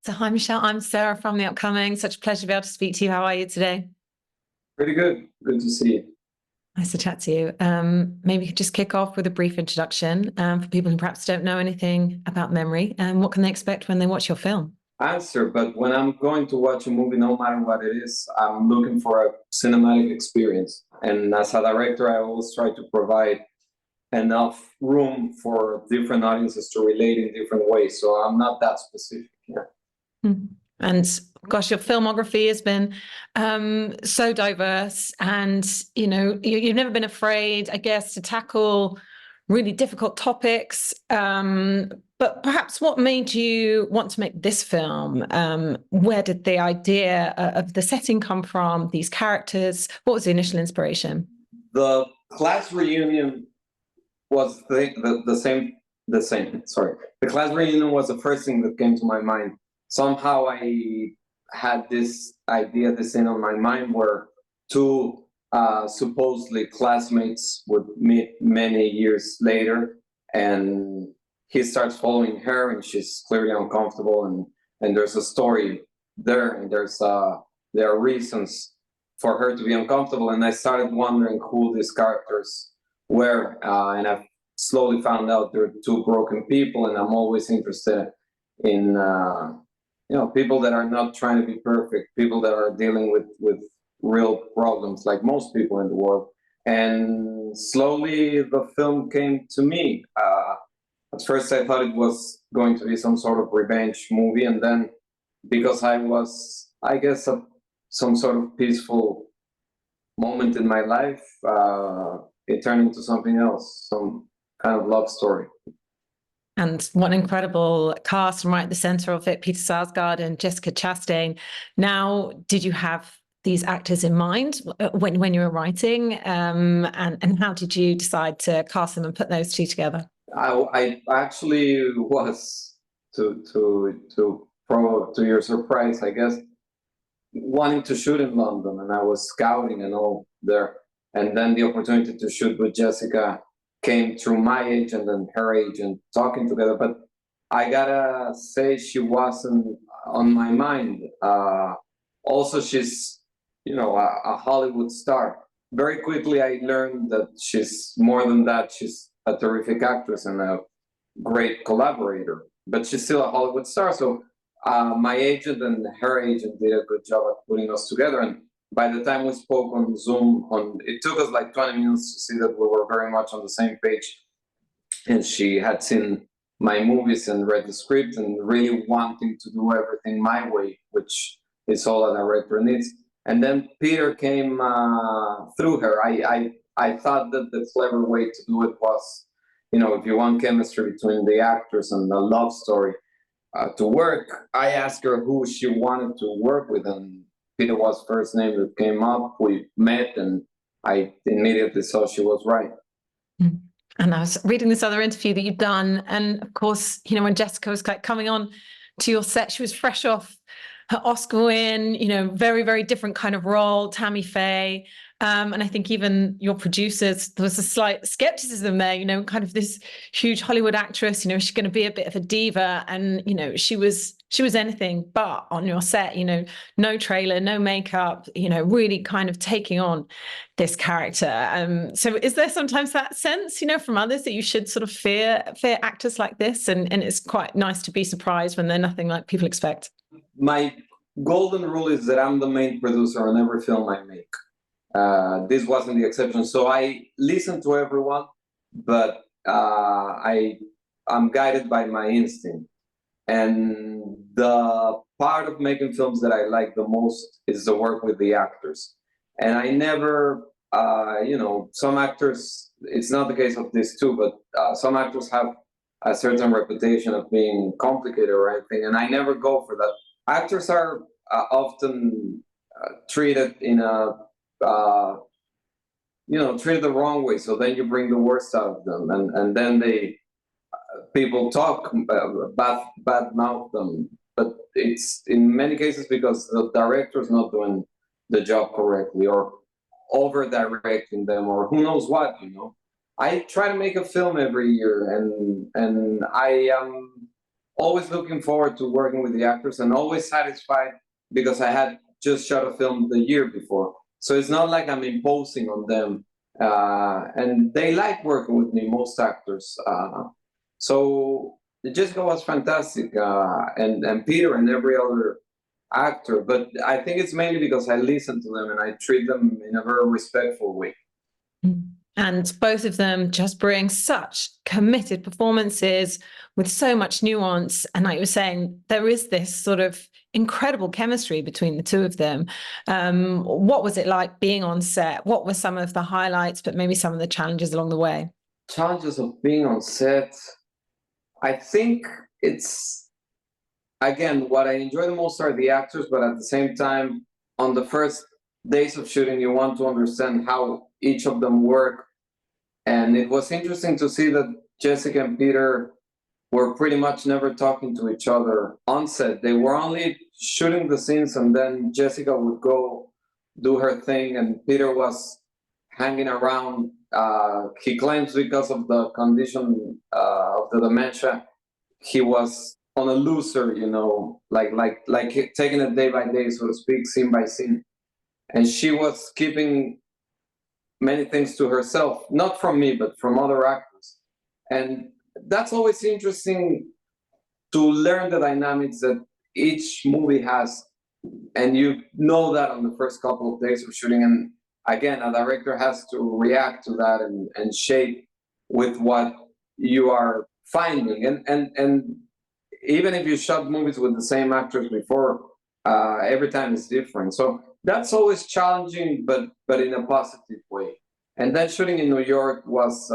So hi, Michelle. I'm Sarah from The Upcoming. Such a pleasure to be able to speak to you. How are you today? Pretty good. Good to see you. Nice to chat to you. Maybe you could just kick off with a brief introduction for people who perhaps don't know anything about memory. What can they expect when they watch your film? Answer, but when I'm going to watch a movie, no matter what it is, I'm looking for a cinematic experience. And as a director, I always try to provide enough room for different audiences to relate in different ways. So I'm not that specific here. Hmm. And gosh, your filmography has been so diverse, and you've never been afraid, I guess, to tackle really difficult topics. But perhaps what made you want to make this film? Where did the idea of the setting come from? These characters? What was the initial inspiration? The class reunion was the same. Sorry, the class reunion was the first thing that came to my mind. Somehow I had this idea, this thing on my mind where two supposedly classmates would meet many years later, and he starts following her, and she's clearly uncomfortable, and there's a story there, and there are reasons for her to be uncomfortable, and I started wondering who these characters were, and I slowly found out they're two broken people, and I'm always interested in people that are not trying to be perfect, people that are dealing with real problems like most people in the world. And slowly the film came to me. At first I thought it was going to be some sort of revenge movie, and then because I was, I guess, some sort of peaceful moment in my life, it turned into something else, some kind of love story. And what an incredible cast, and right at the center of it, Peter Sarsgaard and Jessica Chastain. Now, did you have these actors in mind when you were writing? And how did you decide to cast them and put those two together? I actually was, to your surprise, I guess, wanting to shoot in London, and I was scouting and all there. And then the opportunity to shoot with Jessica came through my agent and her agent talking together. But I gotta say, she wasn't on my mind. Also, she's, a Hollywood star. Very quickly, I learned that she's more than that. She's a terrific actress and a great collaborator, but she's still a Hollywood star. So my agent and her agent did a good job at putting us together. And by the time we spoke on Zoom, it took us like 20 minutes to see that we were very much on the same page. And she had seen my movies and read the script and really wanting to do everything my way, which is all a director needs. And then Peter came through her. I thought that the clever way to do it was, if you want chemistry between the actors and the love story to work, I asked her who she wanted to work with, and Peter was first name that came up. We met, and I immediately saw she was right. Mm. And I was reading this other interview that you've done, and of course, when Jessica was coming on to your set, she was fresh off her Oscar win, very, very different kind of role, Tammy Faye. And I think even your producers, there was a slight skepticism there, kind of this huge Hollywood actress, she's going to be a bit of a diva. And, she was anything but on your set, no trailer, no makeup, really kind of taking on this character. So is there sometimes that sense, from others that you should sort of fear actors like this? And it's quite nice to be surprised when they're nothing like people expect. My golden rule is that I'm the main producer on every film I make. This wasn't the exception. So I listen to everyone, but I'm guided by my instinct. And the part of making films that I like the most is the work with the actors. And I never, some actors, it's not the case of this too, but some actors have a certain reputation of being complicated or anything, and I never go for that. Actors are often treated in a treated the wrong way. So then you bring the worst out of them, and then people talk bad mouth them. But it's in many cases because the director is not doing the job correctly, or over directing them, or who knows what. I try to make a film every year, and I am always looking forward to working with the actors and always satisfied because I had just shot a film the year before. So it's not like I'm imposing on them. And they like working with me, most actors. So Jessica was fantastic, and Peter and every other actor. But I think it's mainly because I listen to them and I treat them in a very respectful way. And both of them just bring such committed performances with so much nuance. And like you were saying, there is this sort of incredible chemistry between the two of them. What was it like being on set? What were some of the highlights, but maybe some of the challenges along the way? Challenges of being on set. I think it's, again, what I enjoy the most are the actors, but at the same time, on the first days of shooting, you want to understand how each of them work. And it was interesting to see that Jessica and Peter were pretty much never talking to each other on set. They were only shooting the scenes, and then Jessica would go do her thing, and Peter was hanging around. He claims because of the condition of the dementia, he was on a looser, like taking it day by day, so to speak, scene by scene. And she was keeping many things to herself, not from me, but from other actors. And that's always interesting to learn the dynamics that each movie has. And you know that on the first couple of days of shooting. And again, a director has to react to that and shape with what you are finding. And even if you shot movies with the same actors before, every time it's different. So that's always challenging, but in a positive way. And then shooting in New York was,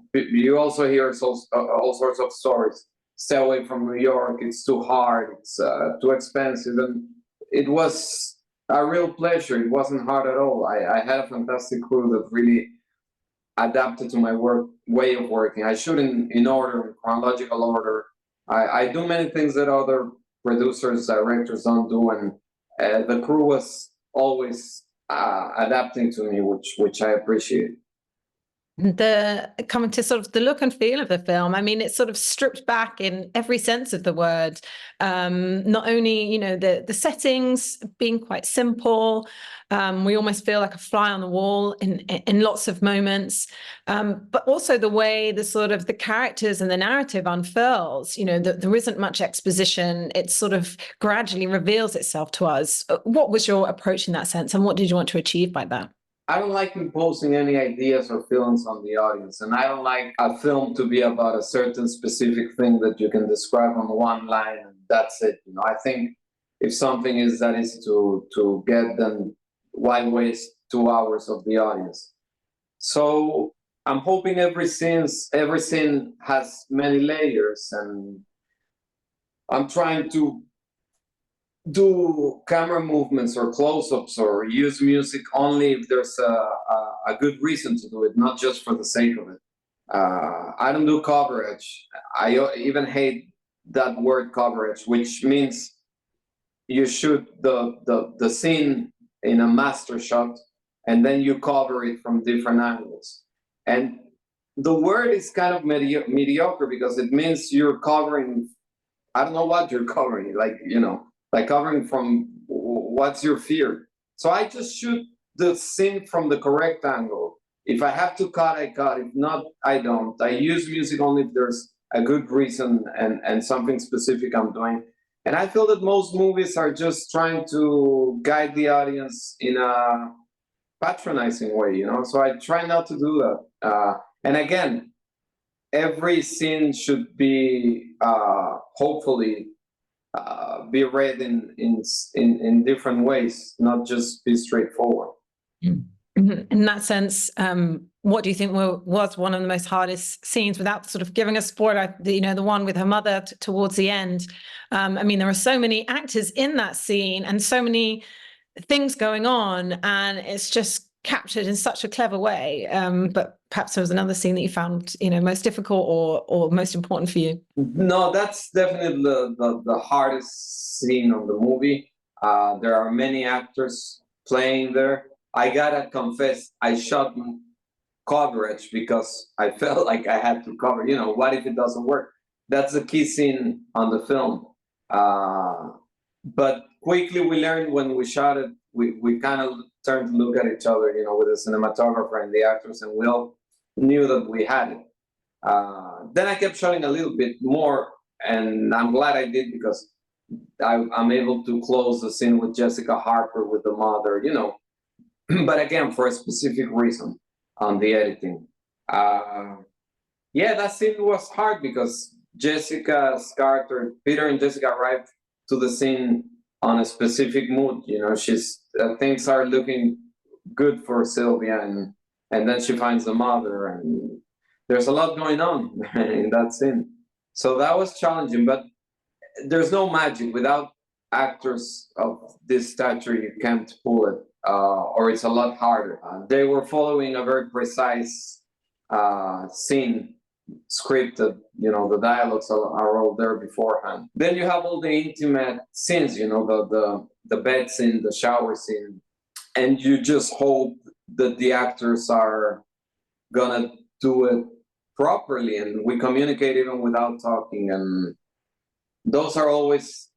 you also hear all sorts of stories. Stay away from New York, it's too hard, it's too expensive. And it was a real pleasure. It wasn't hard at all. I had a fantastic crew that really adapted to my way of working. I shoot in order, in chronological order. I do many things that other producers, directors don't do. And the crew was always adapting to me, which I appreciate. Coming to sort of the look and feel of the film, I mean, it's sort of stripped back in every sense of the word. Not only, the settings being quite simple, we almost feel like a fly on the wall in lots of moments, but also the way the characters and the narrative unfurls. There isn't much exposition. It sort of gradually reveals itself to us. What was your approach in that sense, and what did you want to achieve by that? I don't like imposing any ideas or feelings on the audience, and I don't like a film to be about a certain specific thing that you can describe on one line and that's it. I think if something is that easy to get, then why waste 2 hours of the audience? So I'm hoping every scene has many layers, and I'm trying to do camera movements or close-ups or use music only if there's a good reason to do it, not just for the sake of it. I don't do coverage. I even hate that word coverage, which means you shoot the scene in a master shot and then you cover it from different angles. And the word is kind of mediocre because it means you're covering, I don't know what you're covering, like covering from what's your fear. So I just shoot the scene from the correct angle. If I have to cut, I cut. If not, I don't. I use music only if there's a good reason and something specific I'm doing. And I feel that most movies are just trying to guide the audience in a patronizing way, So I try not to do that. And again, every scene should be hopefully be read in different ways, not just be straightforward. In that sense, what do you think was one of the most hardest scenes, without sort of giving a spoiler? The one with her mother towards the end. I mean, there are so many actors in that scene and so many things going on, and it's just captured in such a clever way. But perhaps there was another scene that you found, most difficult or most important for you. No, that's definitely the hardest scene of the movie. There are many actors playing there. I gotta confess, I shot coverage because I felt like I had to cover. What if it doesn't work? that's the key scene on the film. But quickly we learned when we shot it, we kind of turned to look at each other, you know, with the cinematographer and the actors, and we all knew that we had it. Then I kept shooting a little bit more, and I'm glad I did, because I'm able to close the scene with Jessica Harper, with the mother, you know, but again, for a specific reason on the editing. Yeah, that scene was hard because Jessica's character, Peter and Jessica, arrived to the scene on a specific mood. You know, things are looking good for Sylvia, and then she finds the mother, and there's a lot going on in that scene. So that was challenging, but there's no magic. Without actors of this stature, you can't pull it, or it's a lot harder. They were following a very precise scene scripted, you know, the dialogues are all there beforehand. Then you have all the intimate scenes, you know, the bed scene, the shower scene, and you just hope that the actors are gonna do it properly, and we communicate even without talking, and those are always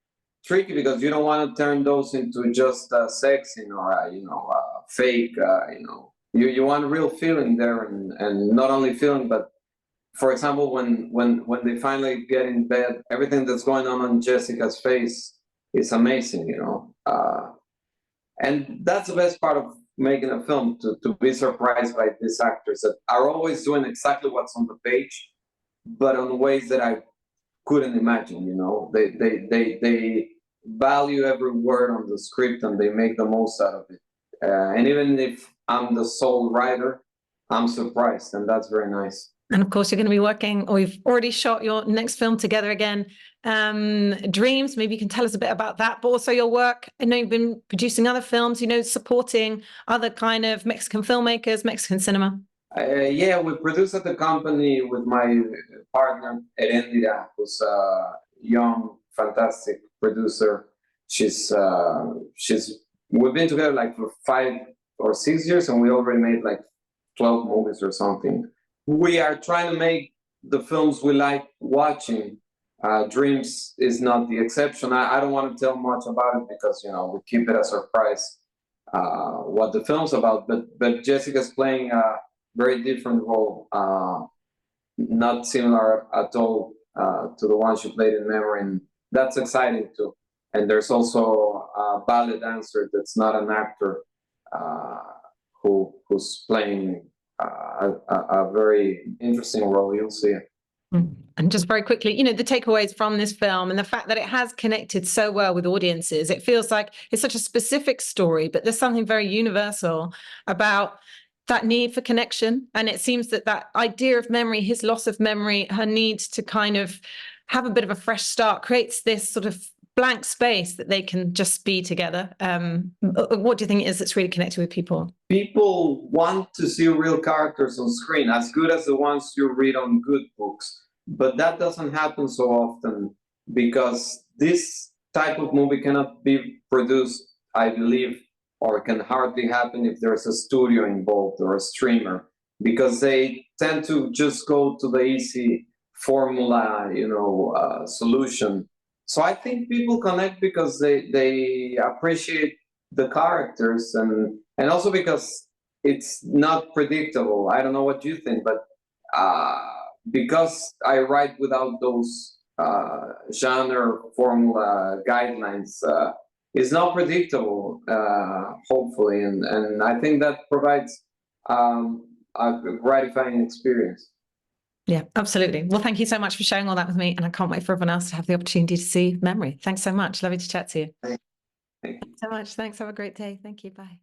tricky because you don't want to turn those into just sex, you know, fake, you know. You want real feeling there, and not only feeling, but for example, when they finally get in bed, everything that's going on Jessica's face is amazing, you know. And that's the best part of making a film, to be surprised by these actors that are always doing exactly what's on the page, but in ways that I couldn't imagine, you know. They value every word on the script, and they make the most out of it. And even if I'm the sole writer, I'm surprised, and that's very nice. And of course, you're going to be working, or you've already shot your next film together again, Dreams. Maybe you can tell us a bit about that, but also your work. I know you've been producing other films, you know, supporting other kind of Mexican filmmakers, Mexican cinema. Yeah, we produce at the company with my partner, Erendira, who's a young, fantastic producer. We've been together like for 5 or 6 years, and we already made like 12 movies or something. We are trying to make the films we like watching. Dreams is not the exception. I don't want to tell much about it because, you know, we keep it a surprise what the film's about. But Jessica's playing a very different role, not similar at all to the one she played in Memory, and that's exciting too. And there's also a ballet dancer that's not an actor who's playing a very interesting role. You'll see it. And just very quickly, you know, the takeaways from this film and the fact that it has connected so well with audiences. It feels like it's such a specific story, but there's something very universal about that need for connection. And it seems that that idea of memory, his loss of memory, her need to kind of have a bit of a fresh start, creates this sort of blank space that they can just be together. What do you think it is that's really connected with people? People want to see real characters on screen, as good as the ones you read on good books. But that doesn't happen so often because this type of movie cannot be produced, I believe, or can hardly happen if there's a studio involved or a streamer, because they tend to just go to the easy formula, you know, solution. So I think people connect because they appreciate the characters, and also because it's not predictable. I don't know what you think, but because I write without those genre formula guidelines, it's not predictable, hopefully, and I think that provides a gratifying experience. Yeah, absolutely. Well, thank you so much for sharing all that with me, and I can't wait for everyone else to have the opportunity to see Memory. Thanks so much. Lovely to chat to you. Thank you. Thanks so much. Thanks. Have a great day. Thank you. Bye.